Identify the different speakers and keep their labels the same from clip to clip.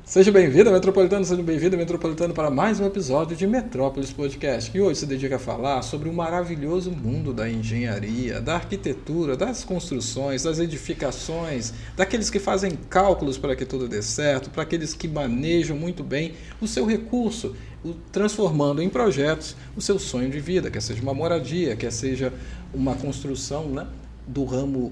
Speaker 1: Seja bem-vindo, Metropolitano, seja bem-vindo, Metropolitano, para mais um episódio de Metrópolis Podcast, que hoje se dedica a falar sobre o maravilhoso mundo da engenharia, da arquitetura, das construções, das edificações, daqueles que fazem cálculos para que tudo dê certo, para aqueles que manejam muito bem o seu recurso, transformando em projetos o seu sonho de vida, quer seja uma moradia, quer seja uma construção, né, do ramo,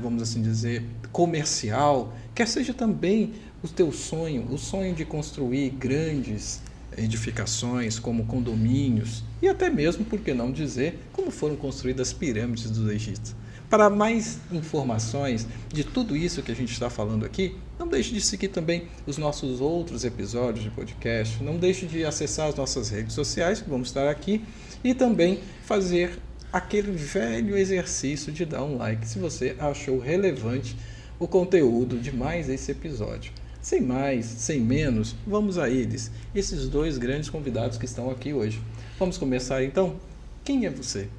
Speaker 1: vamos assim dizer, comercial, quer seja também o teu sonho, o sonho de construir grandes edificações como condomínios e até mesmo, por que não dizer, como foram construídas as pirâmides do Egito. Para mais informações de tudo isso que a gente está falando aqui, não deixe de seguir também os nossos outros episódios de podcast, não deixe de acessar as nossas redes sociais, que vamos estar aqui, e também fazer aquele velho exercício de dar um like se você achou relevante o conteúdo de mais esse episódio. Sem mais, sem menos, vamos a eles, esses dois grandes convidados que estão aqui hoje. Vamos começar então? Quem é você?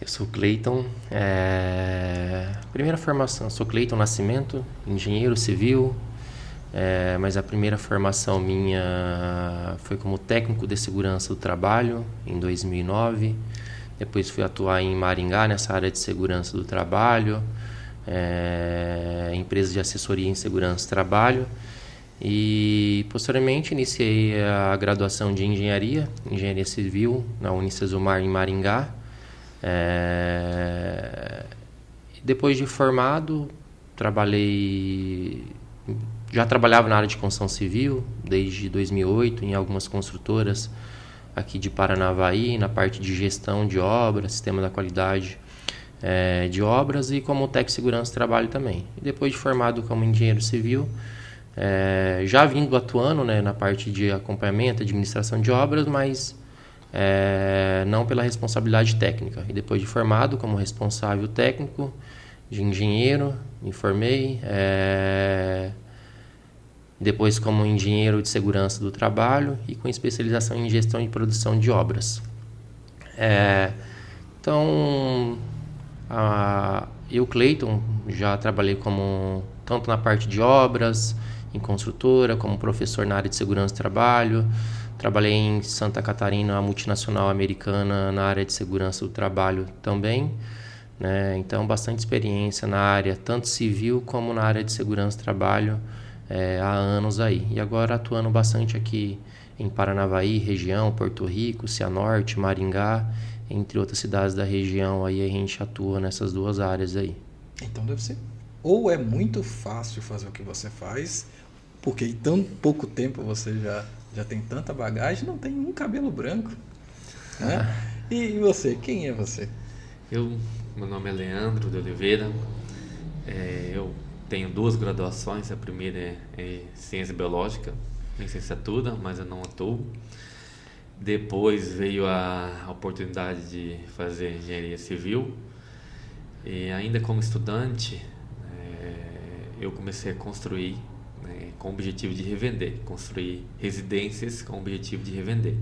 Speaker 2: Eu sou Cleiton, primeira formação, sou Cleiton Nascimento, engenheiro civil, mas a primeira formação minha foi como técnico de segurança do trabalho em 2009, depois fui atuar em Maringá nessa área de segurança do trabalho, empresa de assessoria em segurança do trabalho, e posteriormente iniciei a graduação de engenharia civil na Unicesumar em Maringá. Depois de formado, já trabalhava na área de construção civil desde 2008 em algumas construtoras aqui de Paranavaí, na parte de gestão de obras, sistema da qualidade de obras e como técnico de segurança do trabalho também. E depois de formado como engenheiro civil, já vindo atuando, né, na parte de acompanhamento, administração de obras, mas não pela responsabilidade técnica. E depois de formado como responsável técnico de engenheiro, me formei. Depois como engenheiro de segurança do trabalho e com especialização em gestão e produção de obras. Então, eu, Cleiton, já trabalhei tanto na parte de obras, em construtora, como professor na área de segurança do trabalho. Trabalhei em Santa Catarina, uma multinacional americana, na área de segurança do trabalho também, né? Então, bastante experiência na área, tanto civil como na área de segurança do trabalho, há anos aí. E agora atuando bastante aqui em Paranavaí, região, Porto Rico, Cianorte, Maringá, entre outras cidades da região, aí a gente atua nessas duas áreas aí.
Speaker 1: Então deve ser, ou é muito fácil fazer o que você faz, porque em tão pouco tempo você já tem tanta bagagem, não tem um cabelo branco, né? E você, quem é você?
Speaker 3: Meu nome é Leandro de Oliveira, eu tenho duas graduações, a primeira é Ciência Biológica, licenciatura, mas eu não atuo. Depois veio a oportunidade de fazer engenharia civil e ainda como estudante eu comecei a construir, né, com o objetivo de revender, construir residências com o objetivo de revender.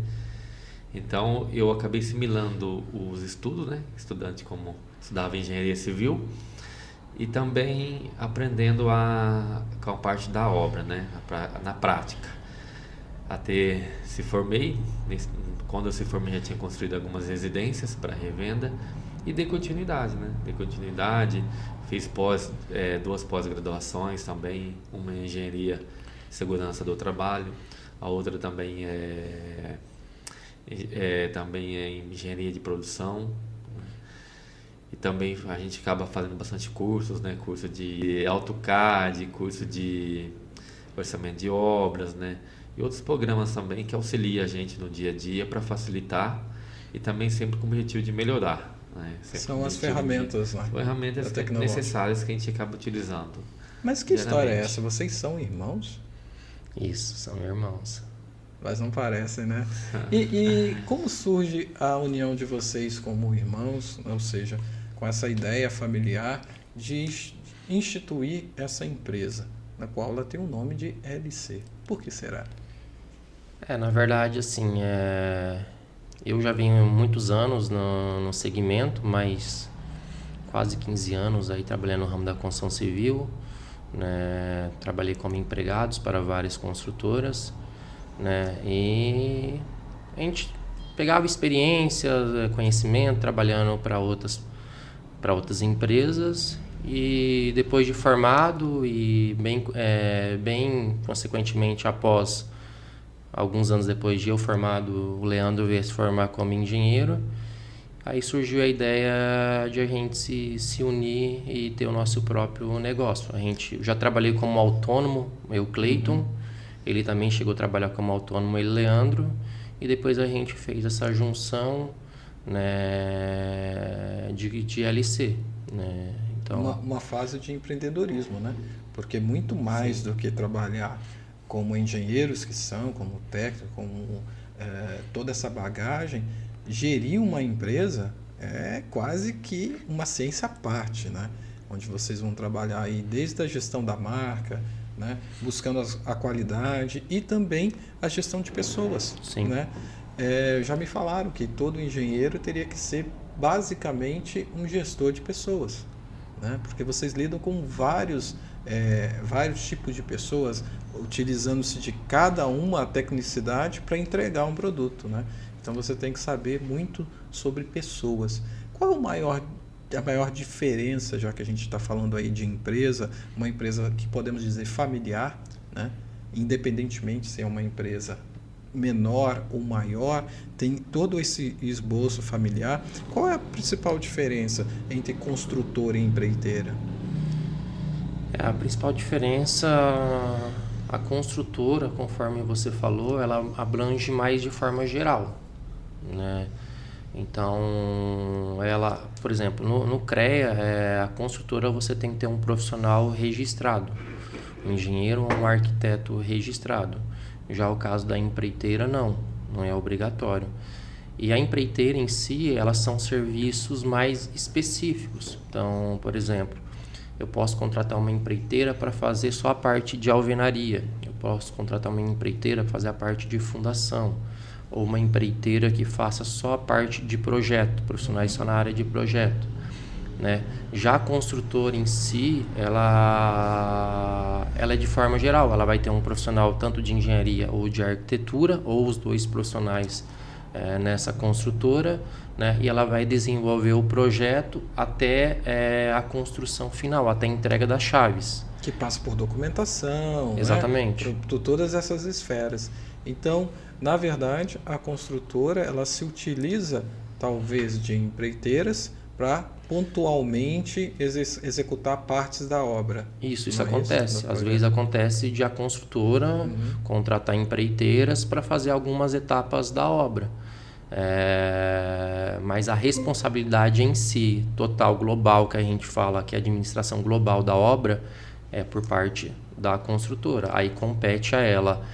Speaker 3: Então eu acabei assimilando os estudos, né, estudante como estudava engenharia civil e também aprendendo com a parte da obra, né, na prática. Até se formei, quando eu se formei já tinha construído algumas residências para revenda e dei continuidade, né? Fiz duas pós-graduações também, uma em engenharia e segurança do trabalho, a outra também também é em engenharia de produção. E também a gente acaba fazendo bastante cursos, né? Curso de AutoCAD, curso de orçamento de obras, né? E outros programas também que auxiliam a gente no dia a dia para facilitar e também sempre com o objetivo de melhorar, né?
Speaker 1: São as ferramentas, né?
Speaker 3: Ferramentas necessárias que a gente acaba utilizando.
Speaker 1: Mas que história é essa? Vocês são irmãos?
Speaker 2: Isso, são irmãos.
Speaker 1: Mas não parecem, né? E como surge a união de vocês como irmãos, ou seja, com essa ideia familiar de instituir essa empresa, na qual ela tem o nome de LC? Por que será?
Speaker 2: Na verdade, assim, eu já venho muitos anos no segmento, mas quase 15 anos aí trabalhando no ramo da construção civil, né? Trabalhei como empregados para várias construtoras, né? E a gente pegava experiência, conhecimento, trabalhando para outras empresas, e depois de formado e bem consequentemente após alguns anos depois de eu formado, o Leandro veio se formar como engenheiro. Aí surgiu a ideia de a gente se unir e ter o nosso próprio negócio. Já trabalhei como autônomo, eu, Cleiton. Ele também chegou a trabalhar como autônomo, ele, Leandro. E depois a gente fez essa junção, né, de LC. Né? Então,
Speaker 1: uma fase de empreendedorismo, né? Porque muito mais do que trabalhar como engenheiros que são, como técnico, como toda essa bagagem, gerir uma empresa é quase que uma ciência à parte, né? Onde vocês vão trabalhar aí desde a gestão da marca, né? Buscando a qualidade e também a gestão de pessoas.
Speaker 2: Sim.
Speaker 1: Né? Já me falaram que todo engenheiro teria que ser basicamente um gestor de pessoas, né? Porque vocês lidam com vários tipos de pessoas, utilizando-se de cada uma a tecnicidade para entregar um produto, né? Então você tem que saber muito sobre pessoas. Qual a maior diferença, já que a gente está falando aí de empresa, uma empresa que podemos dizer familiar, né? Independentemente se é uma empresa menor ou maior, tem todo esse esboço familiar. Qual é a principal diferença entre construtora e empreiteira?
Speaker 2: A principal diferença, a construtora, conforme você falou, ela abrange mais de forma geral, né? Então, ela, por exemplo, no CREA, a construtora você tem que ter um profissional registrado, um engenheiro ou um arquiteto registrado. Já o caso da empreiteira, não é obrigatório. E a empreiteira em si, elas são serviços mais específicos. Então, por exemplo, eu posso contratar uma empreiteira para fazer só a parte de alvenaria. Eu posso contratar uma empreiteira para fazer a parte de fundação. Ou uma empreiteira que faça só a parte de projeto, profissionais só na área de projeto. Né? Já a construtora em si, ela é de forma geral. Ela vai ter um profissional tanto de engenharia ou de arquitetura, ou os dois profissionais nessa construtora, né? E ela vai desenvolver o projeto até a construção final, até a entrega das chaves.
Speaker 1: Que passa por documentação,
Speaker 2: exatamente,
Speaker 1: né? Por todas essas esferas. Então, na verdade, a construtora ela se utiliza talvez de empreiteiras para pontualmente executar partes da obra.
Speaker 2: Isso acontece. Às vezes acontece de a construtora contratar empreiteiras para fazer algumas etapas da obra. Mas a responsabilidade em si, total, global, que a gente fala, que é a administração global da obra, é por parte da construtora. Aí compete a ela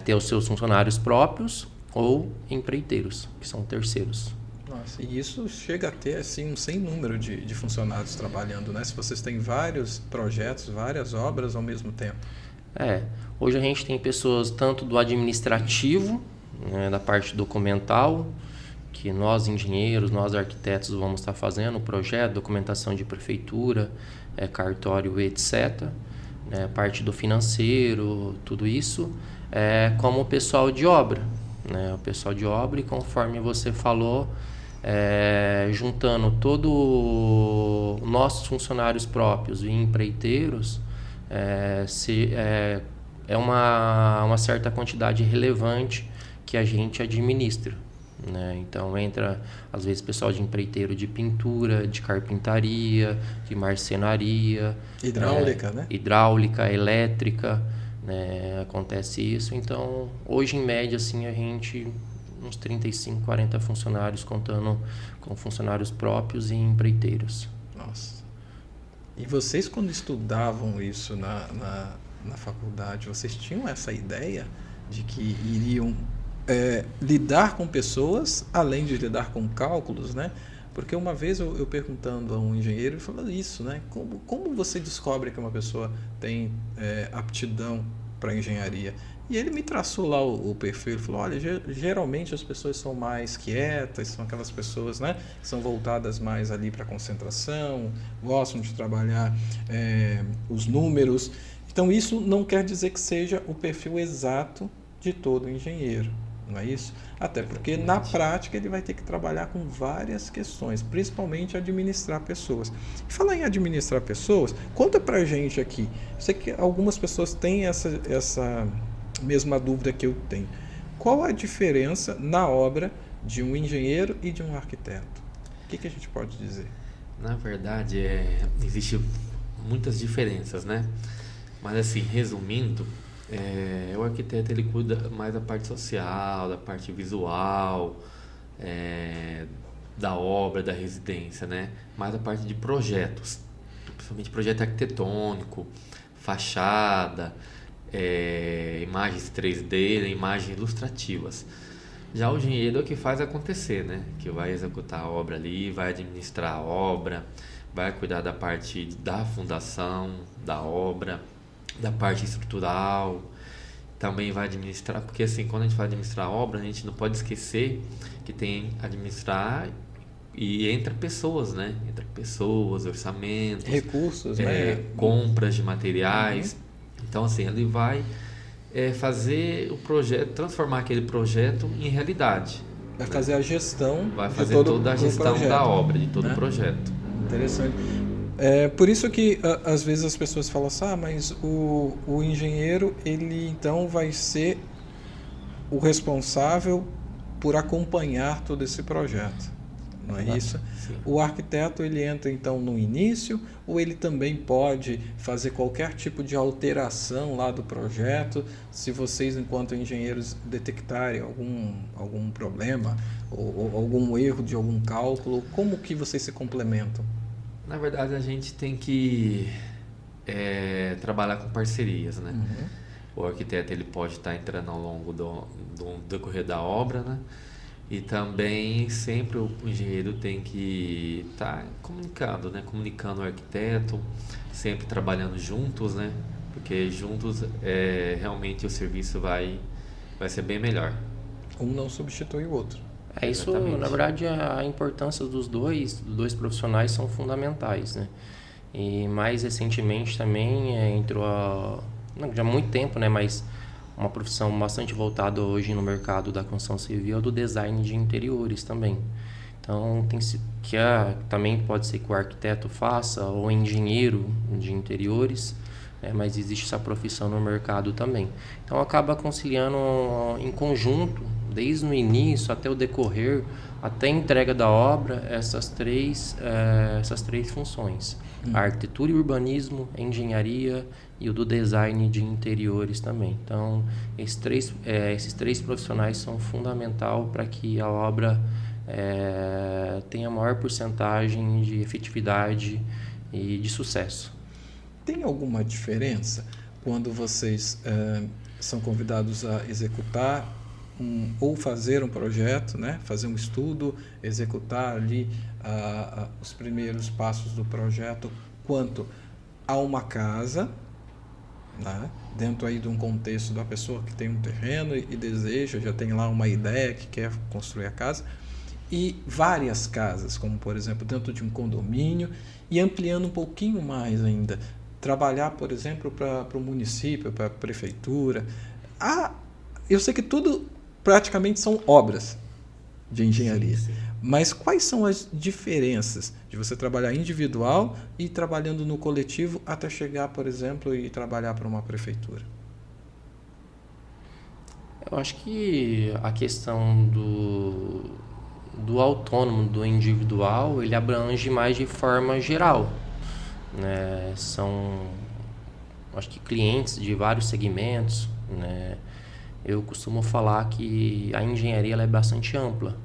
Speaker 2: ter os seus funcionários próprios ou empreiteiros, que são terceiros.
Speaker 1: Nossa, e isso chega a ter assim, um sem número de funcionários trabalhando, né? Se vocês têm vários projetos, várias obras ao mesmo tempo.
Speaker 2: Hoje a gente tem pessoas tanto do administrativo, né, da parte documental, que nós engenheiros, nós arquitetos vamos estar fazendo o projeto, documentação de prefeitura, cartório, etc. Parte do financeiro, tudo isso, como o pessoal de obra. Né? O pessoal de obra, e conforme você falou, juntando todos os nossos funcionários próprios e empreiteiros, é uma certa quantidade relevante que a gente administra. Né? Então entra às vezes pessoal de empreiteiro de pintura, de carpintaria, de marcenaria,
Speaker 1: hidráulica, né?
Speaker 2: Hidráulica, elétrica, né? Acontece isso. Então hoje em média assim a gente uns 35, 40 funcionários, contando com funcionários próprios e empreiteiros.
Speaker 1: Nossa. E vocês quando estudavam isso na faculdade, vocês tinham essa ideia de que iriam lidar com pessoas, além de lidar com cálculos, né? Porque uma vez eu perguntando a um engenheiro, ele falou isso, né? Como você descobre que uma pessoa tem aptidão para engenharia? E ele me traçou lá o perfil, ele falou, olha, geralmente as pessoas são mais quietas, são aquelas pessoas, né, que são voltadas mais ali para concentração, gostam de trabalhar os números. Então isso não quer dizer que seja o perfil exato de todo engenheiro, não é isso? Até porque na prática ele vai ter que trabalhar com várias questões, principalmente administrar pessoas. E falar em administrar pessoas, conta pra gente aqui. Eu sei que algumas pessoas têm essa mesma dúvida que eu tenho. Qual a diferença na obra de um engenheiro e de um arquiteto? O que a gente pode dizer?
Speaker 3: Na verdade, existe muitas diferenças, né? Mas assim, resumindo, o arquiteto ele cuida mais da parte social, da parte visual, da obra, da residência, né? Mais da parte de projetos, principalmente projeto arquitetônico, fachada, imagens 3D, imagens ilustrativas. Já o engenheiro é o que faz acontecer, né? Que vai executar a obra ali, vai administrar a obra, vai cuidar da parte da fundação da obra, da parte estrutural, também vai administrar, porque assim, quando a gente vai administrar a obra, a gente não pode esquecer que tem administrar e entra pessoas, né? Entra pessoas, orçamentos,
Speaker 1: recursos, né?
Speaker 3: Compras de materiais. Então assim, ele vai fazer o projeto, transformar aquele projeto em realidade.
Speaker 1: Vai fazer a gestão.
Speaker 3: Vai fazer toda a gestão da obra, de todo o projeto.
Speaker 1: Interessante. Por isso que às vezes as pessoas falam assim, mas o engenheiro ele então vai ser o responsável por acompanhar todo esse projeto, não é isso?
Speaker 3: Sim.
Speaker 1: O arquiteto ele entra então no início, ou ele também pode fazer qualquer tipo de alteração lá do projeto, se vocês enquanto engenheiros detectarem algum problema ou algum erro de algum cálculo, como que vocês se complementam?
Speaker 3: Na verdade, a gente tem que trabalhar com parcerias, né? O arquiteto ele pode estar entrando ao longo do decorrer da obra, né? E também sempre o engenheiro tem que estar comunicando, né? Comunicando o arquiteto, sempre trabalhando juntos, né? Porque juntos realmente o serviço vai ser bem melhor.
Speaker 1: Um não substitui o outro.
Speaker 2: Isso, exatamente. Na verdade, a importância dos dois profissionais são fundamentais, né? E mais recentemente também entrou já há muito tempo, né? Mas uma profissão bastante voltada hoje no mercado da construção civil é do design de interiores também. Então, também pode ser que o arquiteto faça, ou engenheiro de interiores, né? Mas existe essa profissão no mercado também. Então, acaba conciliando em conjunto, desde o início até o decorrer, até a entrega da obra, essas três funções. A arquitetura e urbanismo, a engenharia e o do design de interiores também. Então, esses três profissionais são fundamentais para que a obra tenha maior porcentagem de efetividade e de sucesso.
Speaker 1: Tem alguma diferença quando vocês são convidados a executar ou fazer um projeto, né? Fazer um estudo, executar ali os primeiros passos do projeto, quanto a uma casa, né? Dentro aí de um contexto da pessoa que tem um terreno e deseja, já tem lá uma ideia que quer construir a casa, e várias casas, como por exemplo dentro de um condomínio, e ampliando um pouquinho mais ainda, trabalhar, por exemplo, para o município, para a prefeitura. Eu sei que tudo praticamente são obras de engenharia.
Speaker 3: Sim.
Speaker 1: Mas quais são as diferenças de você trabalhar individual e trabalhando no coletivo até chegar, por exemplo, e trabalhar para uma prefeitura?
Speaker 2: Eu acho que a questão do autônomo, do individual, ele abrange mais de forma geral, né? São, acho que clientes de vários segmentos, né? Eu costumo falar que a engenharia ela é bastante ampla,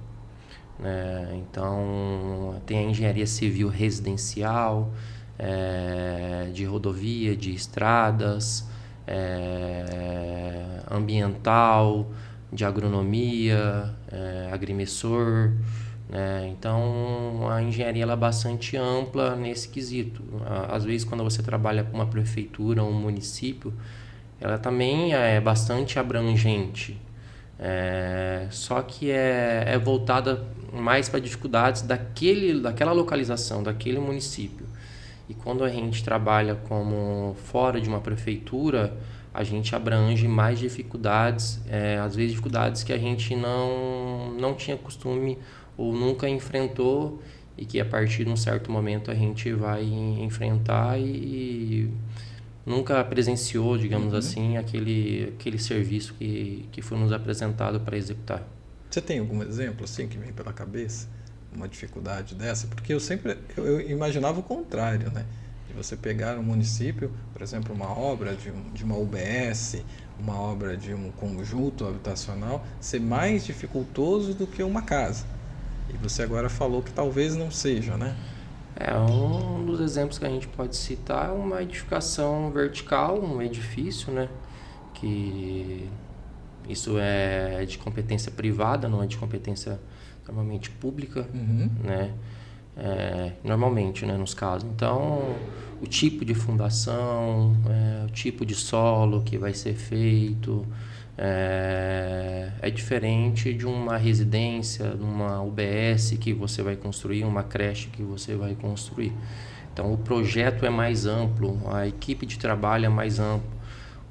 Speaker 2: né? Então, tem a engenharia civil residencial, de rodovia, de estradas, ambiental, de agronomia, agrimensor, né? Então, a engenharia ela é bastante ampla nesse quesito. Às vezes, quando você trabalha com uma prefeitura ou um município, ela também é bastante abrangente, só que é voltada mais para dificuldades daquela localização, daquele município. E quando a gente trabalha como fora de uma prefeitura, a gente abrange mais dificuldades, às vezes dificuldades que a gente não tinha costume ou nunca enfrentou e que a partir de um certo momento a gente vai enfrentar e nunca presenciou, digamos assim, aquele serviço que foi nos apresentado para executar.
Speaker 1: Você tem algum exemplo assim que vem pela cabeça? Uma dificuldade dessa? Porque eu imaginava o contrário, né? De você pegar um município, por exemplo, uma obra de uma UBS, uma obra de um conjunto habitacional, ser mais dificultoso do que uma casa. E você agora falou que talvez não seja, né?
Speaker 2: Um dos exemplos que a gente pode citar é uma edificação vertical, um edifício, né? Que isso é de competência privada, não é de competência normalmente pública, né? Normalmente, né, nos casos. Então, o tipo de fundação, o tipo de solo que vai ser feito é diferente de uma residência, de uma UBS que você vai construir, uma creche que você vai construir. Então, o projeto é mais amplo, a equipe de trabalho é mais ampla.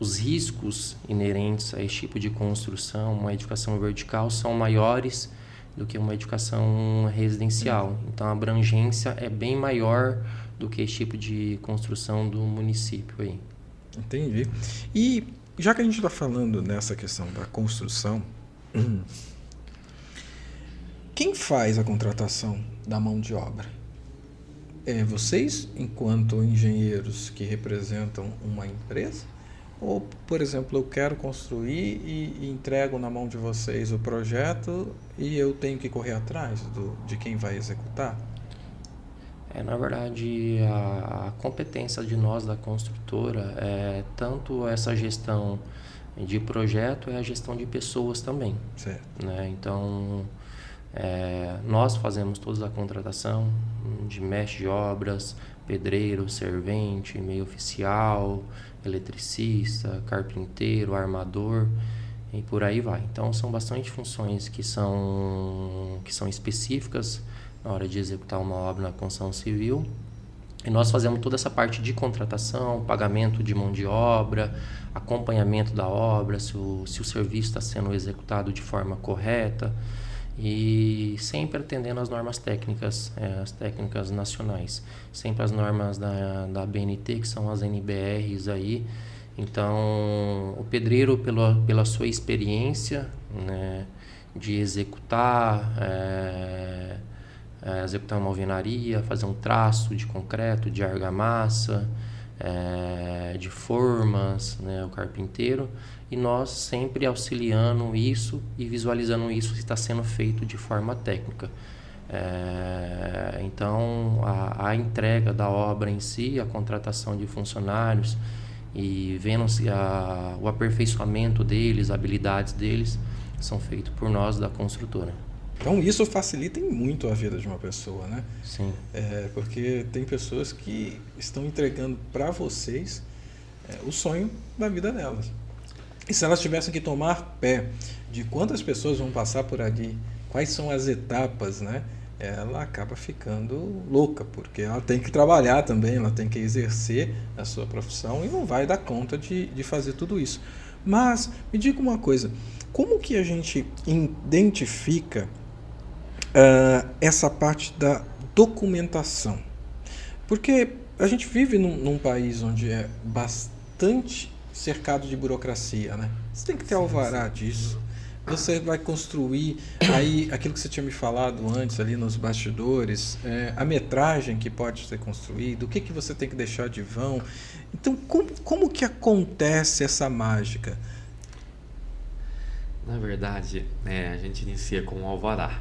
Speaker 2: Os riscos inerentes a esse tipo de construção, uma edificação vertical, são maiores do que uma edificação residencial. Então, a abrangência é bem maior do que esse tipo de construção do município aí.
Speaker 1: Entendi. E já que a gente está falando nessa questão da construção, quem faz a contratação da mão de obra? Vocês, enquanto engenheiros que representam uma empresa? Ou, por exemplo, eu quero construir e entrego na mão de vocês o projeto e eu tenho que correr atrás de quem vai executar?
Speaker 2: Na verdade, a competência de nós da construtora é tanto essa gestão de projeto, é a gestão de pessoas também.
Speaker 1: Certo.
Speaker 2: Né? Então, nós fazemos toda a contratação de mestre de obras, pedreiro, servente, meio oficial, eletricista, carpinteiro, armador e por aí vai. Então, são bastante funções que são específicas na hora de executar uma obra na construção civil. E nós fazemos toda essa parte de contratação, pagamento de mão de obra, acompanhamento da obra, se o serviço está sendo executado de forma correta e sempre atendendo às normas técnicas, as técnicas nacionais. Sempre as normas da BNT, que são as NBRs aí. Então, o pedreiro, pela sua experiência, né, de executar uma alvenaria, fazer um traço de concreto, de argamassa, de formas, né, o carpinteiro, e nós sempre auxiliando isso e visualizando isso se está sendo feito de forma técnica. Então, a entrega da obra em si, a contratação de funcionários e vendo o aperfeiçoamento deles, habilidades deles, são feitos por nós da construtora.
Speaker 1: Então isso facilita muito a vida de uma pessoa, né?
Speaker 2: Sim.
Speaker 1: Porque tem pessoas que estão entregando para vocês o sonho da vida delas. E se elas tivessem que tomar pé de quantas pessoas vão passar por ali, quais são as etapas, né? Ela acaba ficando louca, porque ela tem que trabalhar também, ela tem que exercer a sua profissão e não vai dar conta de fazer tudo isso. Mas me diga uma coisa, como que a gente identifica essa parte da documentação? Porque a gente vive num país onde é bastante cercado de burocracia, né? Você tem que ter alvará disso. Você vai construir aí aquilo que você tinha me falado antes ali nos bastidores, a metragem que pode ser construída, o que você tem que deixar de vão. Então, como que acontece essa mágica?
Speaker 3: Na verdade, a gente inicia com um alvará.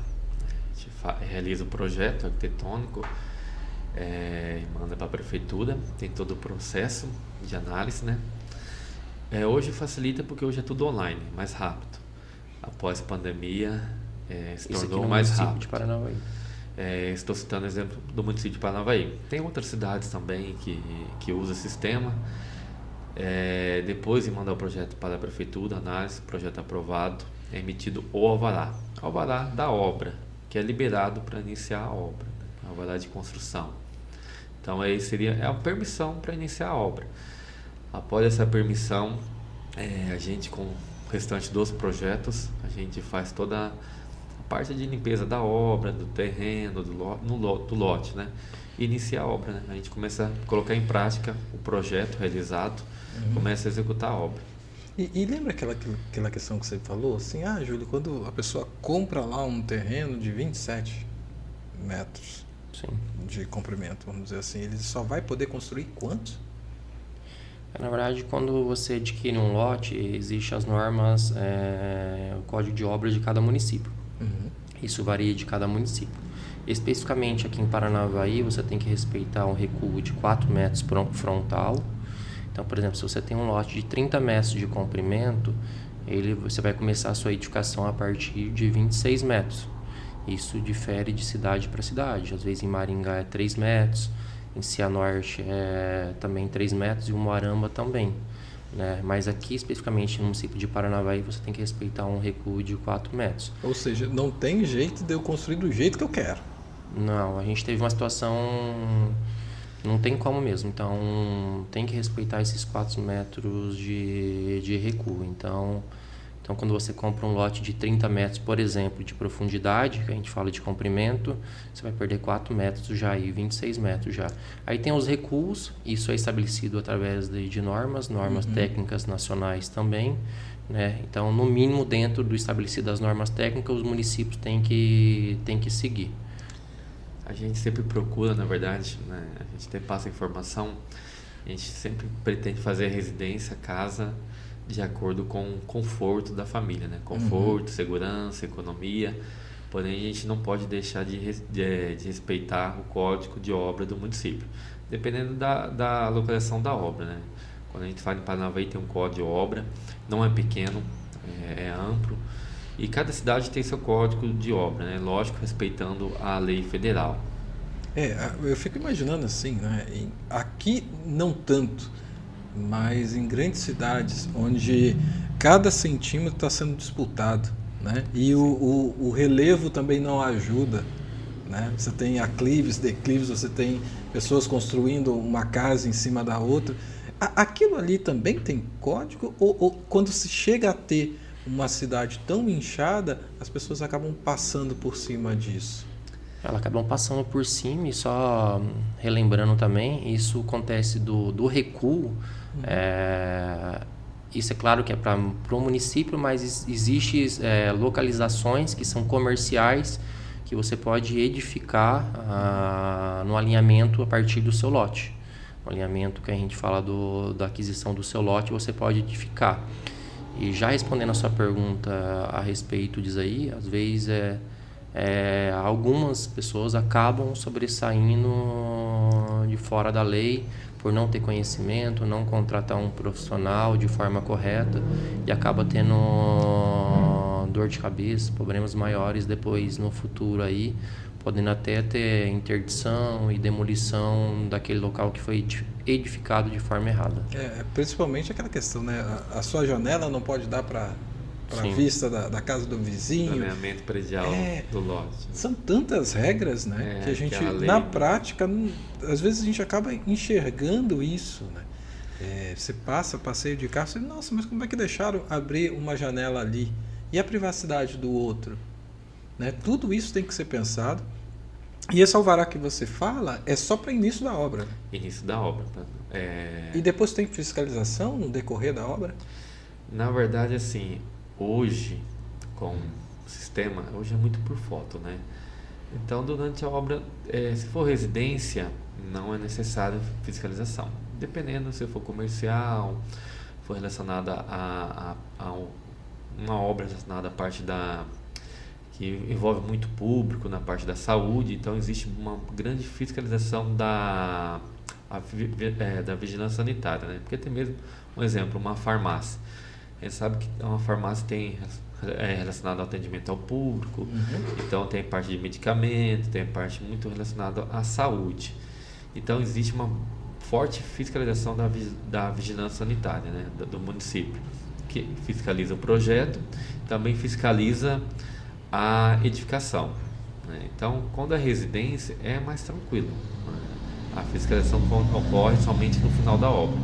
Speaker 3: A gente realiza o projeto arquitetônico, manda para a prefeitura, tem todo o processo de análise, né? Hoje facilita porque hoje é tudo online, mais rápido. Após a pandemia, se tornou mais rápido.
Speaker 2: De Paranavaí.
Speaker 3: Estou citando o exemplo do município de Paranavaí. Tem outras cidades também que usam esse sistema. Depois de mandar o projeto para a prefeitura, análise, projeto aprovado, é emitido o alvará da obra, que é liberado para iniciar a obra, né? Alvará de construção. Então aí seria a permissão para iniciar a obra. Após essa permissão, a gente, com o restante dos projetos, a gente faz toda a parte de limpeza da obra, do terreno, do lote, né? E inicia a obra, né? A gente começa a colocar em prática o projeto realizado, começa a executar a obra.
Speaker 1: E lembra aquela questão que você falou, assim, Júlio, quando a pessoa compra lá um terreno de 27 metros
Speaker 2: Sim.
Speaker 1: de comprimento, vamos dizer assim, ele só vai poder construir quantos?
Speaker 2: Na verdade, quando você adquire um lote, existem as normas, o código de obras de cada município. Isso varia de cada município. Especificamente aqui em Paranavaí, você tem que respeitar um recuo de 4 metros frontal. Então, por exemplo, se você tem um lote de 30 metros de comprimento, você vai começar a sua edificação a partir de 26 metros. Isso difere de cidade para cidade. Às vezes em Maringá é 3 metros, em Cianorte é também 3 metros e em Umuarama também, né? Mas aqui, especificamente no município de Paranavaí, você tem que respeitar um recuo de 4 metros.
Speaker 1: Ou seja, não tem jeito de eu construir do jeito que eu quero.
Speaker 2: Não, a gente teve uma situação... Não tem como mesmo, então tem que respeitar esses 4 metros de recuo. Então, quando você compra um lote de 30 metros, por exemplo, de profundidade, que a gente fala de comprimento, você vai perder 4 metros já e 26 metros já. Aí tem os recuos, isso é estabelecido através de normas técnicas nacionais também, né? Então, no mínimo, dentro do estabelecido das normas técnicas, os municípios têm que seguir.
Speaker 3: A gente sempre procura, na verdade, né? A gente sempre passa informação, a gente sempre pretende fazer a residência, casa, de acordo com o conforto da família, né? Conforto, segurança, economia, porém a gente não pode deixar de respeitar o código de obra do município, dependendo da localização da obra, né? Quando a gente fala em Paranavaí, tem um código de obra, não é pequeno, é amplo, e cada cidade tem seu código de obra, né? Lógico, respeitando a lei federal.
Speaker 1: Eu fico imaginando assim, né? Aqui não tanto, mas em grandes cidades onde cada centímetro está sendo disputado, né? E o relevo também não ajuda, né? Você tem aclives, declives, você tem pessoas construindo uma casa em cima da outra. Aquilo ali também tem código? Ou quando se chega a ter uma cidade tão inchada, as pessoas acabam passando por cima disso?
Speaker 2: Elas acabam passando por cima, e só relembrando também, isso acontece do recuo. Isso é claro que é para o município, mas existem localizações que são comerciais, que você pode edificar no alinhamento a partir do seu lote. O alinhamento que a gente fala da aquisição do seu lote, você pode edificar. E já respondendo a sua pergunta a respeito disso aí, às vezes algumas pessoas acabam sobressaindo de fora da lei por não ter conhecimento, não contratar um profissional de forma correta, e acaba tendo dor de cabeça, problemas maiores depois no futuro aí, podendo até ter interdição e demolição daquele local que foi edificado de forma errada.
Speaker 1: Principalmente aquela questão, né? A sua janela não pode dar para a vista da casa do vizinho.
Speaker 3: Saneamento predial do lote.
Speaker 1: São tantas regras, né? Que a gente, na prática, às vezes a gente acaba enxergando isso, né? Você passeio de carro, você diz, nossa, mas como é que deixaram abrir uma janela ali? E a privacidade do outro? Né? Tudo isso tem que ser pensado. E esse alvará que você fala é só para início da obra.
Speaker 3: Início da obra.
Speaker 1: E depois tem fiscalização no decorrer da obra?
Speaker 3: Na verdade, assim, hoje, com o sistema, hoje é muito por foto, né? Então, durante a obra, se for residência, não é necessário fiscalização. Dependendo se for comercial, for relacionada a uma obra relacionada à parte que envolve muito público, na parte da saúde, então existe uma grande fiscalização da vigilância sanitária, né? Porque tem mesmo, um exemplo, uma farmácia. A gente sabe que uma farmácia tem relacionada ao atendimento ao público, então tem parte de medicamento, tem parte muito relacionada à saúde. Então existe uma forte fiscalização da vigilância sanitária, né, do município, que fiscaliza o projeto, também fiscaliza a edificação, né? Então, quando é residência, é mais tranquilo, né? A fiscalização ocorre somente no final da obra,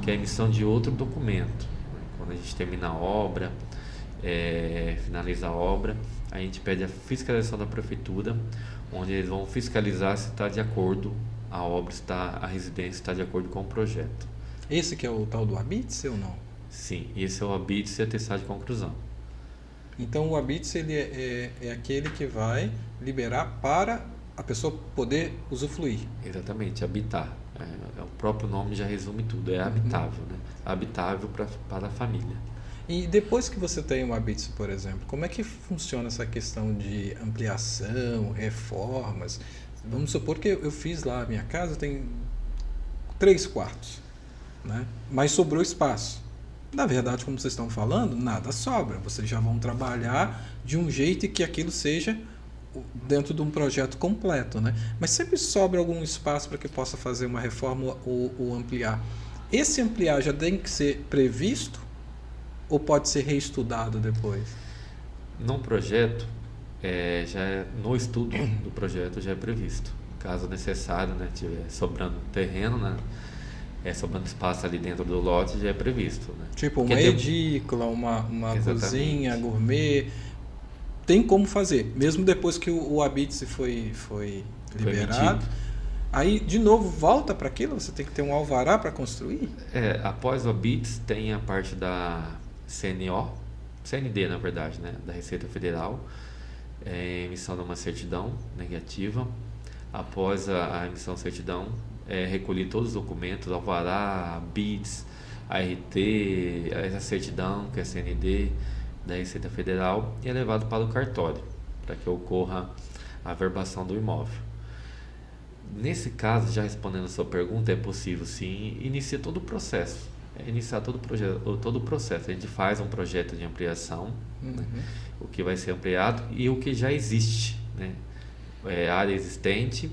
Speaker 3: que é a emissão de outro documento, né? Quando a gente termina a obra, finaliza a obra, a gente pede a fiscalização da prefeitura, onde eles vão fiscalizar se está de acordo a residência está de acordo com o projeto.
Speaker 1: Esse que é o tal do habite ou não?
Speaker 3: Sim, esse é o habite e atestado de conclusão.
Speaker 1: Então o habite ele é aquele que vai liberar para a pessoa poder usufruir.
Speaker 3: Exatamente, habitar. O próprio nome já resume tudo, é habitável, né? Habitável para a família.
Speaker 1: E depois que você tem um habite, por exemplo, como é que funciona essa questão de ampliação, reformas? Vamos supor que eu fiz lá a minha casa, tem 3 quartos, né? Mas sobrou espaço. Na verdade, como vocês estão falando, nada sobra. Vocês já vão trabalhar de um jeito que aquilo seja dentro de um projeto completo, né? Mas sempre sobra algum espaço para que possa fazer uma reforma ou ampliar. Esse ampliar já tem que ser previsto ou pode ser reestudado depois?
Speaker 3: No projeto, no estudo do projeto já é previsto. Caso necessário, né, tiver sobrando terreno, né, sobrando espaço ali dentro do lote, já é previsto, né?
Speaker 1: Tipo uma edícula, uma cozinha gourmet, tem como fazer, mesmo depois que o habite foi liberado. Aí, de novo, volta para aquilo? Você tem que ter um alvará para construir?
Speaker 3: Após o habite, tem a parte da CND, na verdade, né, da Receita Federal, emissão de uma certidão negativa. Após a emissão da certidão, recolher todos os documentos, alvará, BITS, ART, a certidão, que é a CND da Receita Federal, e é levado para o cartório, para que ocorra a averbação do imóvel. Nesse caso, já respondendo a sua pergunta, é possível sim iniciar todo o processo. Iniciar todo o processo. A gente faz um projeto de ampliação, né, o que vai ser ampliado e o que já existe, né, área existente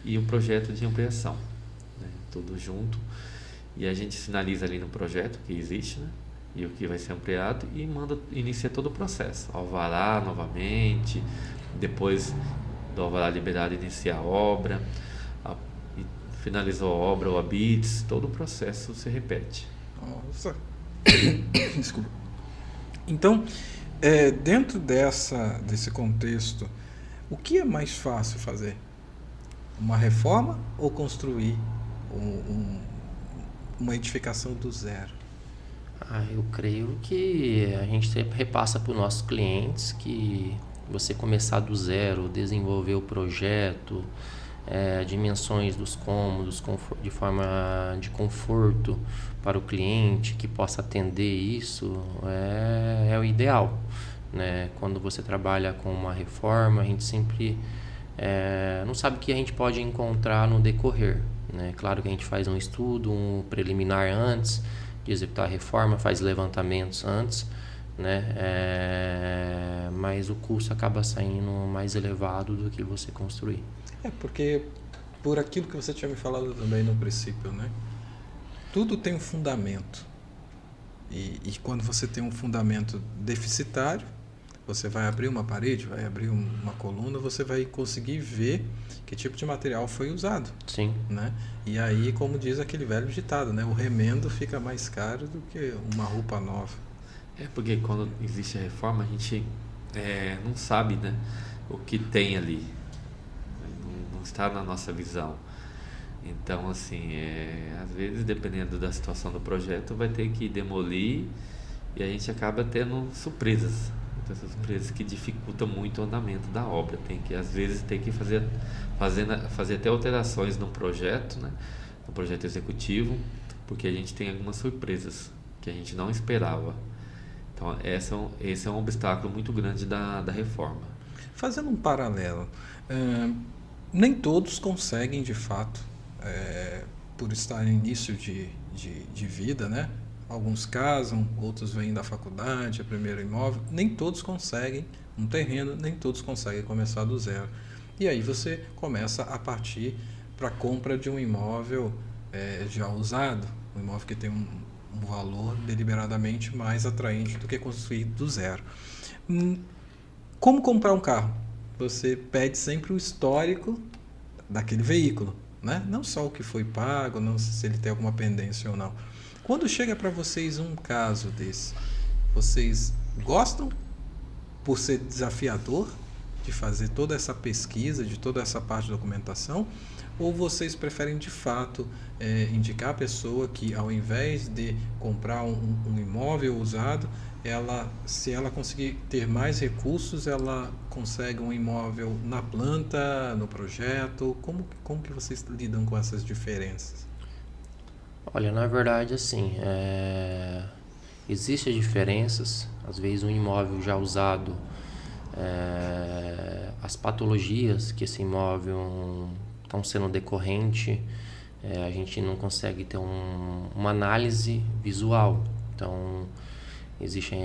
Speaker 3: e o projeto de ampliação, né, tudo junto. E a gente sinaliza ali no projeto que existe, né, e o que vai ser ampliado e inicia todo o processo. Alvará novamente, depois do alvará liberado, iniciar a obra, finalizou a obra, o habites, todo o processo se repete.
Speaker 1: Nossa. Desculpa. Então, dentro desse contexto, o que é mais fácil fazer? Uma reforma ou construir uma edificação do zero?
Speaker 2: Eu creio que a gente sempre repassa para os nossos clientes que você começar do zero, desenvolver o projeto, dimensões dos cômodos, de forma de conforto para o cliente, que possa atender isso, é o ideal, né? Quando você trabalha com uma reforma, a gente sempre não sabe o que a gente pode encontrar no decorrer, né? Claro que a gente faz um estudo, um preliminar antes de executar a reforma, faz levantamentos antes, né? Mas o custo acaba saindo mais elevado do que você construir.
Speaker 1: Porque por aquilo que você tinha me falado também no princípio, né? Tudo tem um fundamento. E quando você tem um fundamento deficitário, você vai abrir uma parede, vai abrir uma coluna, você vai conseguir ver que tipo de material foi usado.
Speaker 2: Sim.
Speaker 1: Né? E aí, como diz aquele velho ditado, né? O remendo fica mais caro do que uma roupa nova.
Speaker 3: Porque quando existe a reforma, a gente não sabe, né, o que tem ali. Não está na nossa visão. Então, assim, às vezes, dependendo da situação do projeto, vai ter que demolir e a gente acaba tendo surpresas. Essas surpresas que dificultam muito o andamento da obra. Às vezes tem que fazer até alterações no projeto, né, no projeto executivo, porque a gente tem algumas surpresas que a gente não esperava. Então, esse é um obstáculo muito grande da reforma.
Speaker 1: Fazendo um paralelo, nem todos conseguem, de fato, por estar em início de vida, né? Alguns casam, outros vêm da faculdade, é primeiro imóvel. Nem todos conseguem um terreno, nem todos conseguem começar do zero. E aí você começa a partir para a compra de um imóvel já usado, um imóvel que tem um valor deliberadamente mais atraente do que construir do zero. Como comprar um carro? Você pede sempre o histórico daquele veículo, né? Não só o que foi pago, não sei se ele tem alguma pendência ou não. Quando chega para vocês um caso desse, vocês gostam por ser desafiador de fazer toda essa pesquisa, de toda essa parte de documentação, ou vocês preferem de fato indicar a pessoa que, ao invés de comprar um imóvel usado, se ela conseguir ter mais recursos, ela consegue um imóvel na planta, no projeto? Como que vocês lidam com essas diferenças?
Speaker 2: Olha, na verdade, assim, existem diferenças. Às vezes um imóvel já usado, as patologias que esse imóvel estão sendo decorrente, a gente não consegue ter uma análise visual. Então, existe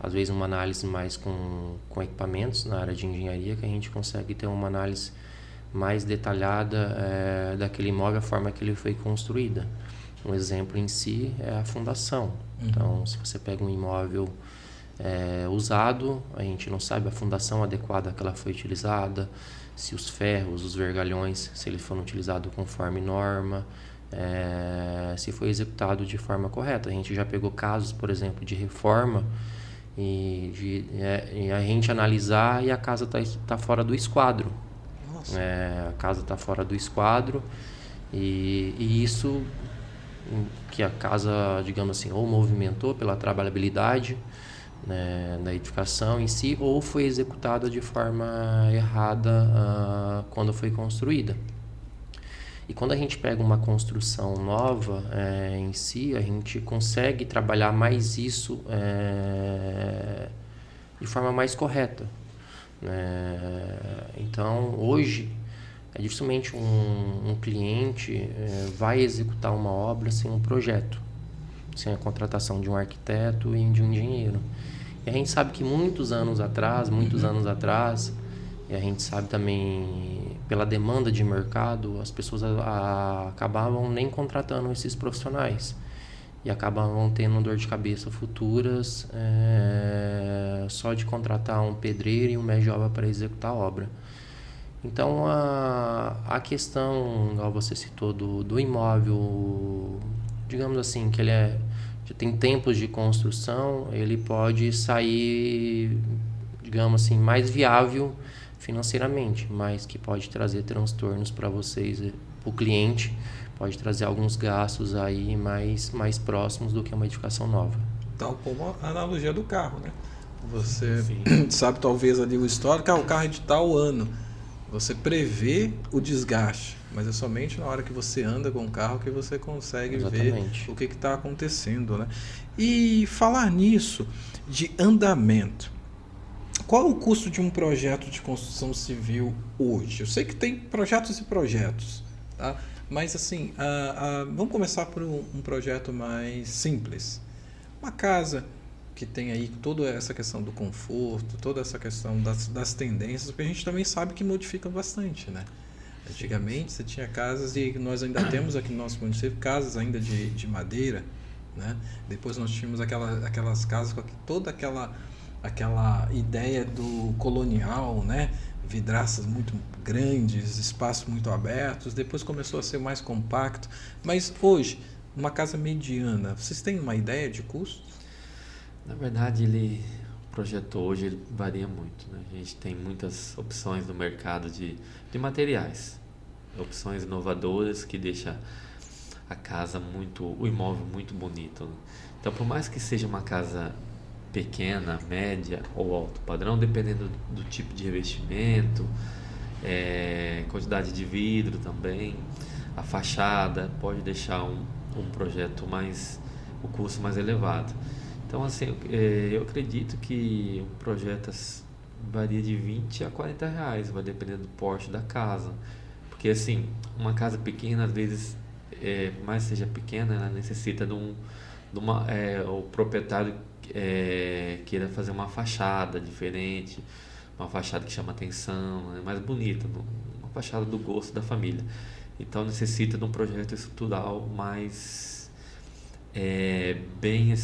Speaker 2: às vezes uma análise mais com equipamentos na área de engenharia, que a gente consegue ter uma análise mais detalhada daquele imóvel, a forma que ele foi construída. Um exemplo em si é a fundação. Então, se você pega um imóvel usado, a gente não sabe a fundação adequada que ela foi utilizada, se os ferros, os vergalhões, se eles foram utilizados conforme norma, se foi executado de forma correta. A gente já pegou casos, por exemplo, de reforma e a gente analisar e a casa tá fora do esquadro. A casa está fora do esquadro e isso que a casa, digamos assim, ou movimentou pela trabalhabilidade, né, da edificação em si, ou foi executada de forma errada quando foi construída. E quando a gente pega uma construção nova em si, a gente consegue trabalhar mais isso de forma mais correta. Então, hoje, dificilmente um cliente vai executar uma obra sem um projeto, sem a contratação de um arquiteto e de um engenheiro. E a gente sabe que muitos anos atrás, e a gente sabe também pela demanda de mercado, as pessoas acabavam nem contratando esses profissionais e acabavam tendo dor de cabeça futuras só de contratar um pedreiro e um mestre de obra para executar a obra. Então, a questão, igual você citou, do imóvel, digamos assim, que ele já tem tempos de construção, ele pode sair, digamos assim, mais viável financeiramente, mas que pode trazer transtornos para vocês, para o cliente, pode trazer alguns gastos aí mais próximos do que uma edificação nova.
Speaker 1: Tal como a analogia do carro, né? Você sabe talvez ali o histórico, o carro é de tal ano. Você prevê o desgaste, mas é somente na hora que você anda com o carro que você consegue ver o que está acontecendo, né? E falar nisso, de andamento. Qual é o custo de um projeto de construção civil hoje? Eu sei que tem projetos e projetos, tá? Mas assim, vamos começar por um projeto mais simples. Uma casa que tem aí toda essa questão do conforto, toda essa questão das tendências, porque a gente também sabe que modifica bastante, né? Antigamente você tinha casas, e nós ainda temos aqui no nosso município casas ainda de madeira, né? Depois nós tínhamos aquelas casas com toda aquela ideia do colonial, né? Vidraças muito grandes, espaços muito abertos. Depois começou a ser mais compacto. Mas hoje, uma casa mediana, vocês têm uma ideia de custo?
Speaker 3: Na verdade, o projeto hoje ele varia muito, né? A gente tem muitas opções no mercado de materiais, opções inovadoras que deixam a casa o imóvel muito bonito, né? Então, por mais que seja uma casa pequena, média ou alto padrão, dependendo do tipo de revestimento, quantidade de vidro também, a fachada pode deixar um projeto o custo mais elevado. Então, assim, eu acredito que o projeto varia de 20 a 40 reais, vai depender do porte da casa. Porque, assim, uma casa pequena, às vezes, por mais que seja pequena, ela necessita o proprietário queira fazer uma fachada diferente, uma fachada que chama atenção, mais bonita, uma fachada do gosto da família. Então necessita de um projeto estrutural mais bem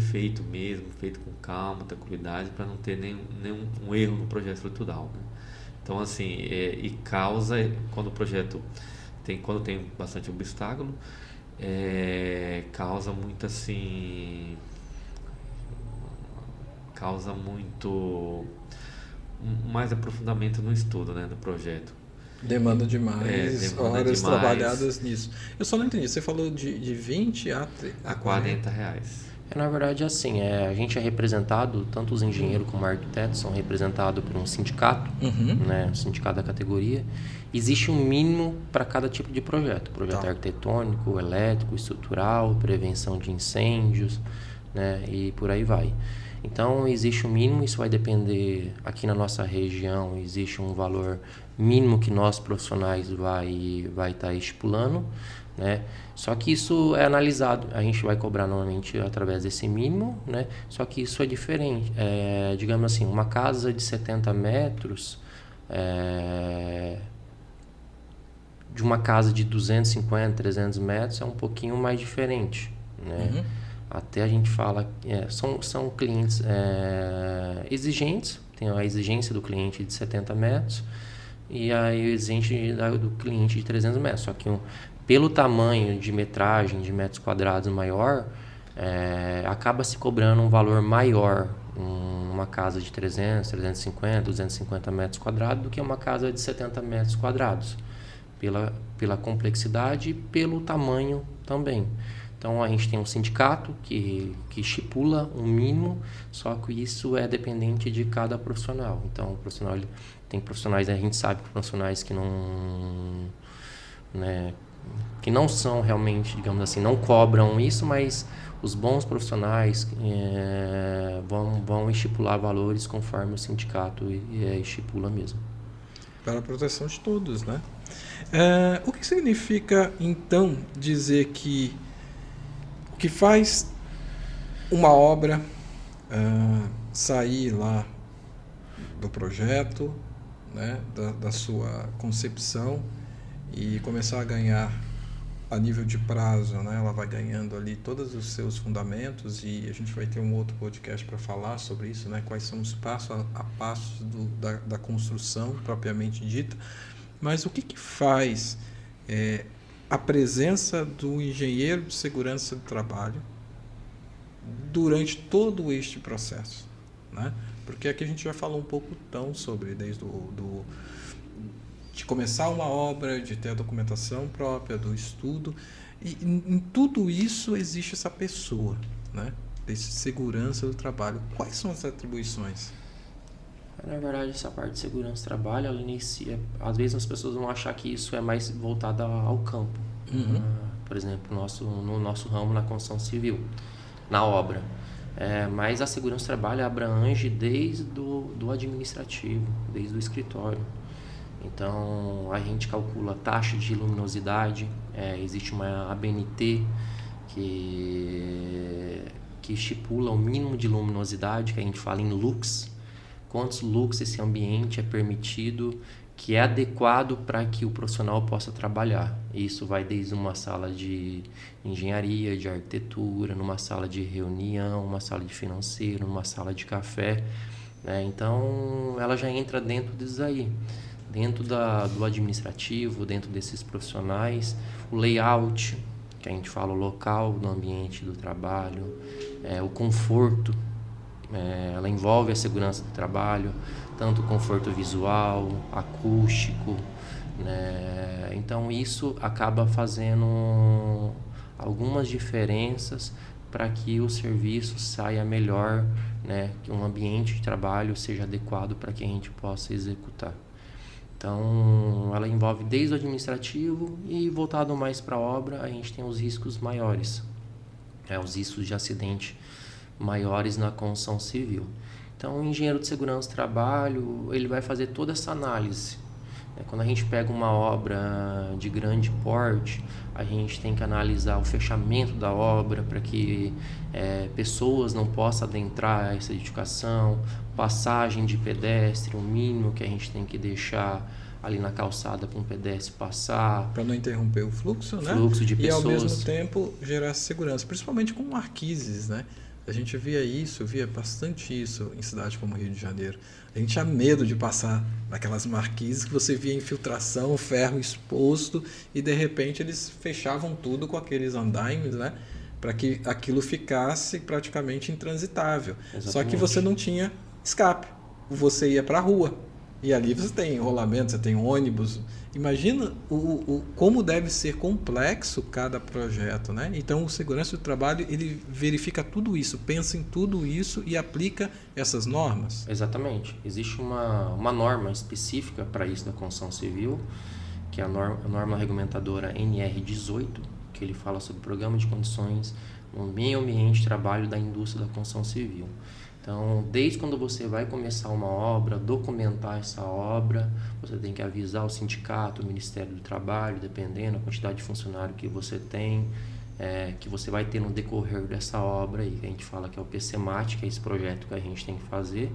Speaker 3: feito mesmo, feito com calma, tranquilidade, para não ter nenhum erro no projeto estrutural, né? Então assim, e causa, quando o projeto quando tem bastante obstáculo, causa muito mais aprofundamento no estudo, né, do projeto.
Speaker 1: Demanda demais horas trabalhadas nisso. Eu só não entendi, você falou de 20 a
Speaker 3: R$40.
Speaker 2: Na verdade, assim, a gente é representado, tanto os engenheiros como arquitetos são representados por um sindicato, né, um sindicato da categoria. Existe um mínimo para cada tipo de projeto. Projeto arquitetônico, elétrico, estrutural, prevenção de incêndios, né, e por aí vai. Então, existe um mínimo, isso vai depender, aqui na nossa região, existe um valor mínimo que nós profissionais vai estar estipulando, né? Só que isso é analisado, a gente vai cobrar normalmente através desse mínimo, né? Só que isso é diferente, digamos assim, uma casa de 70 metros, de uma casa de 250, 300 metros é um pouquinho mais diferente, né? Até a gente fala, são clientes exigentes, tem a exigência do cliente de 70 metros e a exigência do cliente de 300 metros. Só que pelo tamanho de metragem, de metros quadrados maior, acaba se cobrando um valor maior uma casa de 300, 350, 250 metros quadrados do que uma casa de 70 metros quadrados, pela complexidade e pelo tamanho também. Então, a gente tem um sindicato que estipula um mínimo, só que isso é dependente de cada profissional. Então, tem profissionais, a gente sabe que profissionais que não são realmente, digamos assim, não cobram isso, mas os bons profissionais vão estipular valores conforme o sindicato estipula mesmo.
Speaker 1: Para a proteção de todos, né? O que significa, então, dizer que o que faz uma obra sair lá do projeto, né, da sua concepção e começar a ganhar a nível de prazo, né? Ela vai ganhando ali todos os seus fundamentos e a gente vai ter um outro podcast para falar sobre isso, né? Quais são os passos a passos da construção propriamente dita. Mas o que faz a presença do engenheiro de segurança do trabalho durante todo este processo, né? Porque aqui a gente já falou um pouco sobre, desde de começar uma obra, de ter a documentação própria, do estudo, e em tudo isso existe essa pessoa, né? Desse segurança do trabalho. Quais são as atribuições?
Speaker 2: Na verdade, essa parte de segurança do trabalho, ela inicia... Às vezes as pessoas vão achar que isso é mais voltado ao campo. Por exemplo, no nosso ramo, na construção civil, na obra. Mas a segurança do trabalho abrange desde do administrativo, desde o escritório. Então, a gente calcula taxa de luminosidade, existe uma ABNT que estipula o mínimo de luminosidade, que a gente fala em lux, quantos lux esse ambiente é permitido, que é adequado para que o profissional possa trabalhar. Isso vai desde uma sala de engenharia, de arquitetura, numa sala de reunião, uma sala de financeiro, numa sala de café, né? Então, ela já entra dentro disso aí. Dentro do administrativo, dentro desses profissionais, o layout, que a gente fala o local do ambiente do trabalho, o conforto, ela envolve a segurança do trabalho, tanto o conforto visual, acústico, né? Então isso acaba fazendo algumas diferenças para que o serviço saia melhor, né? Que um ambiente de trabalho seja adequado para que a gente possa executar. Então, ela envolve desde o administrativo e voltado mais para a obra, a gente tem os riscos maiores, os riscos de acidente maiores na construção civil. Então, o engenheiro de segurança do trabalho, ele vai fazer toda essa análise. Quando a gente pega uma obra de grande porte, a gente tem que analisar o fechamento da obra para que pessoas não possam adentrar essa edificação, passagem de pedestre, o mínimo que a gente tem que deixar ali na calçada para um pedestre passar.
Speaker 1: Para não interromper o fluxo, né?
Speaker 2: Fluxo de pessoas.
Speaker 1: E ao mesmo tempo gerar segurança, principalmente com marquises, né? A gente via bastante isso em cidades como Rio de Janeiro. A gente tinha medo de passar naquelas marquises que você via infiltração, ferro exposto, e de repente eles fechavam tudo com aqueles andaimes, né? Para que aquilo ficasse praticamente intransitável.
Speaker 2: Exatamente.
Speaker 1: Só que você não tinha escape. Você ia para a rua. E ali você tem rolamento, você tem ônibus. Imagina como deve ser complexo cada projeto, né? Então, o segurança do trabalho, ele verifica tudo isso, pensa em tudo isso e aplica essas normas?
Speaker 2: Exatamente. Existe uma norma específica para isso da construção civil, que é a norma regulamentadora NR18, que ele fala sobre o programa de condições no meio ambiente de trabalho da indústria da construção civil. Então, desde quando você vai começar uma obra, documentar essa obra, você tem que avisar o sindicato, o Ministério do Trabalho, dependendo da quantidade de funcionário que você tem, que você vai ter no decorrer dessa obra aí. A gente fala que é o PCMAT, que é esse projeto que a gente tem que fazer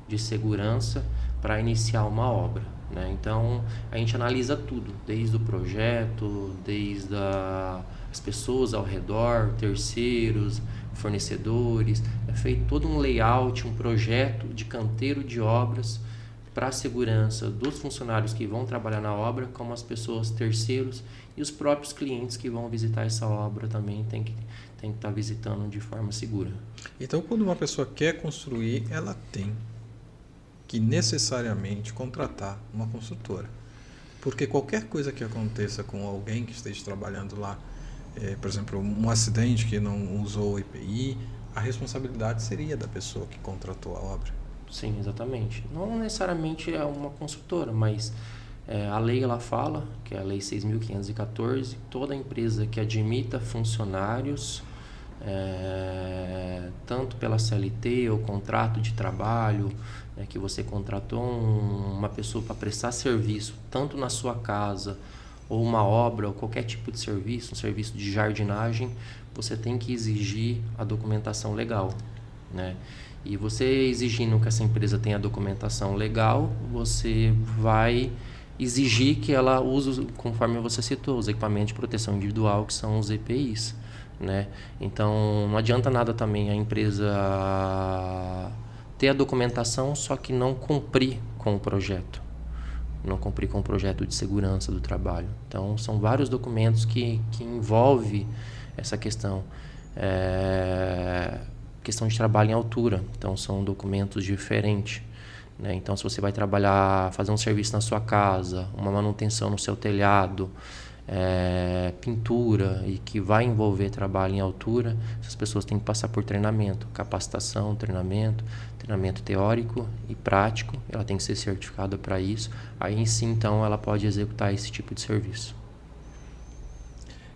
Speaker 2: de segurança para iniciar uma obra, né? Então, a gente analisa tudo, desde o projeto, desde as pessoas ao redor, terceiros, fornecedores. É feito todo um layout, um projeto de canteiro de obras para a segurança dos funcionários que vão trabalhar na obra, como as pessoas terceiros e os próprios clientes que vão visitar essa obra também tem que estar visitando de forma segura.
Speaker 1: Então, quando uma pessoa quer construir, ela tem que necessariamente contratar uma construtora. Porque qualquer coisa que aconteça com alguém que esteja trabalhando lá, por exemplo, um acidente que não usou o EPI, a responsabilidade seria da pessoa que contratou a obra.
Speaker 2: Sim, exatamente. Não necessariamente é uma construtora, mas a lei ela fala, que é a Lei 6.514, toda empresa que admita funcionários, tanto pela CLT ou contrato de trabalho, que você contratou uma pessoa para prestar serviço, tanto na sua casa, ou uma obra, ou qualquer tipo de serviço, um serviço de jardinagem, você tem que exigir a documentação legal, né? E você exigindo que essa empresa tenha a documentação legal, você vai exigir que ela use, conforme você citou, os equipamentos de proteção individual, que são os EPIs, né? Então, não adianta nada também a empresa ter a documentação, só que não cumprir com o projeto. Não cumprir com o projeto de segurança do trabalho. Então, são vários documentos que envolvem essa questão. Questão de trabalho em altura. Então, são documentos diferentes, né? Então, se você vai trabalhar, fazer um serviço na sua casa, uma manutenção no seu telhado, pintura, e que vai envolver trabalho em altura, essas pessoas têm que passar por treinamento, capacitação, treinamento teórico e prático. Ela tem que ser certificada para isso. Aí sim, então, ela pode executar esse tipo de serviço.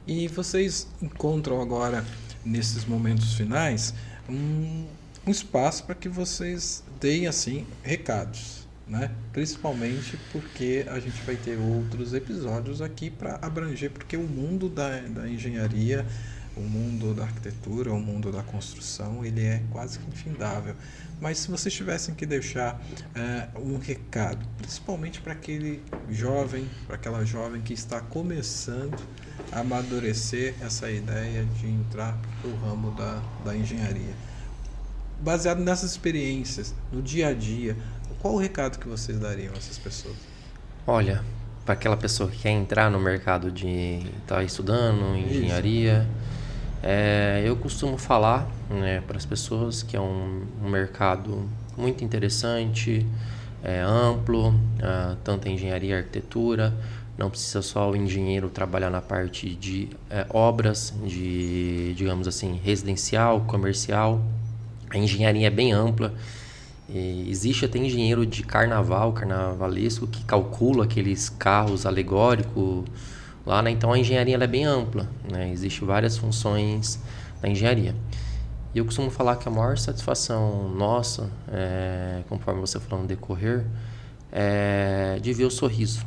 Speaker 1: E vocês encontram agora, nesses momentos finais, um espaço para que vocês deem assim recados, né? Principalmente porque a gente vai ter outros episódios aqui para abranger, porque o mundo da engenharia, o mundo da arquitetura, o mundo da construção, ele é quase que infindável. Mas se vocês tivessem que deixar um recado, principalmente para aquele jovem, para aquela jovem que está começando a amadurecer essa ideia de entrar para o ramo da engenharia, baseado nessas experiências, no dia a dia, qual o recado que vocês dariam a essas pessoas?
Speaker 2: Olha, para aquela pessoa que quer entrar no mercado de estar estudando engenharia, eu costumo falar, né, para as pessoas que é um mercado muito interessante, amplo, tanto a engenharia e a arquitetura. Não precisa só o engenheiro trabalhar na parte de obras, de, digamos assim, residencial, comercial. A engenharia é bem ampla. Existe até engenheiro de carnavalesco, que calcula aqueles carros alegóricos lá, né? Então a engenharia ela é bem ampla, né? Existem várias funções da engenharia. E eu costumo falar que a maior satisfação nossa, conforme você falou no decorrer, é de ver o sorriso,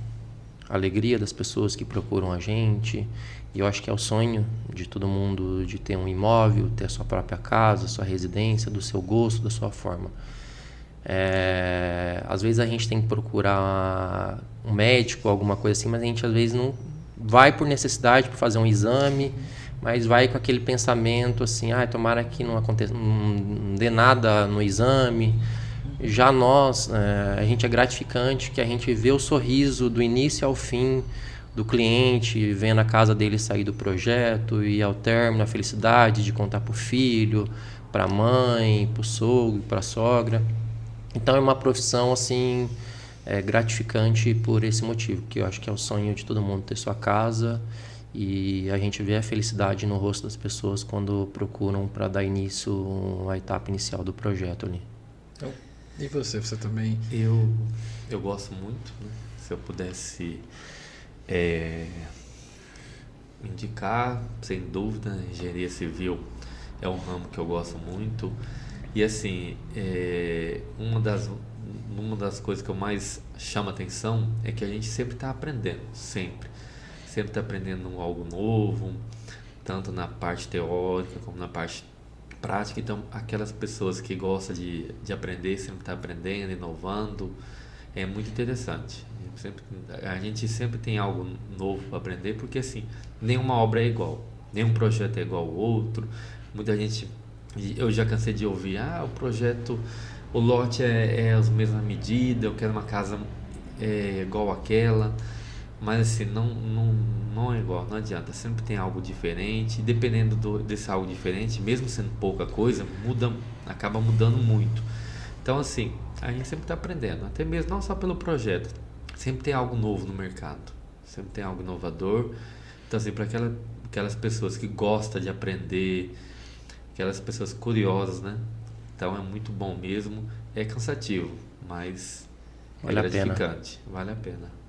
Speaker 2: a alegria das pessoas que procuram a gente. E eu acho que é o sonho de todo mundo de ter um imóvel, ter a sua própria casa, sua residência, do seu gosto, da sua forma. Às vezes a gente tem que procurar um médico, alguma coisa assim, mas a gente às vezes não vai por necessidade, por fazer um exame, mas vai com aquele pensamento assim, tomara que não aconteça, não dê nada no exame. Já nós, a gente é gratificante que a gente vê o sorriso do início ao fim do cliente, vendo a casa dele sair do projeto e ao término a felicidade de contar para o filho, para a mãe, para o sogro, para a sogra. Então é uma profissão assim gratificante por esse motivo, que eu acho que é o sonho de todo mundo ter sua casa, e a gente vê a felicidade no rosto das pessoas quando procuram para dar início à etapa inicial do projeto ali.
Speaker 1: Então, e você também?
Speaker 3: Eu gosto muito, né? Se eu pudesse indicar, sem dúvida, engenharia civil é um ramo que eu gosto muito. E assim, uma das coisas que eu mais chamo a atenção é que a gente sempre está aprendendo, sempre está aprendendo algo novo, tanto na parte teórica como na parte prática. Então, aquelas pessoas que gostam de aprender, sempre está aprendendo, inovando, é muito interessante. A gente sempre tem algo novo para aprender, porque assim, nenhuma obra é igual, nenhum projeto é igual ao outro. Muita gente, eu já cansei de ouvir, o projeto, o lote é as mesmas medidas, eu quero uma casa igual àquela, mas assim, não é igual, não adianta, sempre tem algo diferente, e dependendo desse algo diferente, mesmo sendo pouca coisa, acaba mudando muito. Então assim, a gente sempre está aprendendo, até mesmo não só pelo projeto, sempre tem algo novo no mercado, sempre tem algo inovador. Então assim, para aquelas pessoas que gostam de aprender, aquelas pessoas curiosas, né? Então é muito bom mesmo, é cansativo, mas é gratificante, vale a pena.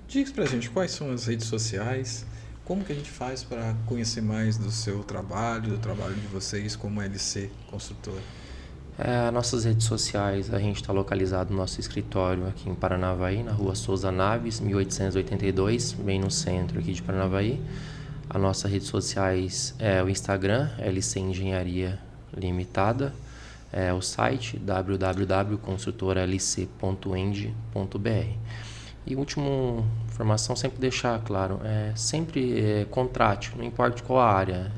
Speaker 1: Diz pra gente quais são as redes sociais, como que a gente faz para conhecer mais do seu trabalho, do trabalho de vocês como LC Construtora.
Speaker 2: Nossas redes sociais, a gente está localizado no nosso escritório aqui em Paranavaí, na rua Souza Naves, 1882, bem no centro aqui de Paranavaí. As nossas redes sociais é o Instagram, LC Engenharia Limitada, o site www.construtoralc.eng.br. E última informação, sempre deixar claro, sempre contrate, não importa qual a área,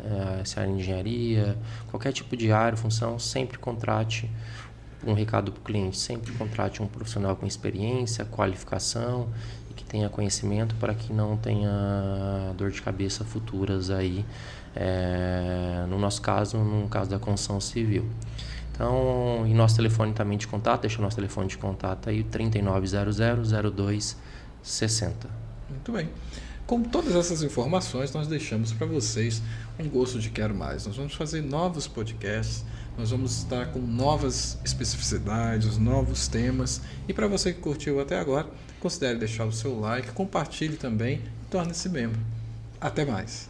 Speaker 2: se é área de engenharia, qualquer tipo de área, função, sempre contrate, um recado para o cliente, sempre contrate um profissional com experiência, qualificação e que tenha conhecimento para que não tenha dor de cabeça futuras aí, no nosso caso, no caso da construção civil. Então, e nosso telefone também de contato, deixa o nosso telefone de contato aí, 3900-0260.
Speaker 1: Muito bem. Com todas essas informações, nós deixamos para vocês um gosto de quero mais. Nós vamos fazer novos podcasts, nós vamos estar com novas especificidades, novos temas. E para você que curtiu até agora, considere deixar o seu like, compartilhe também e torne-se membro. Até mais.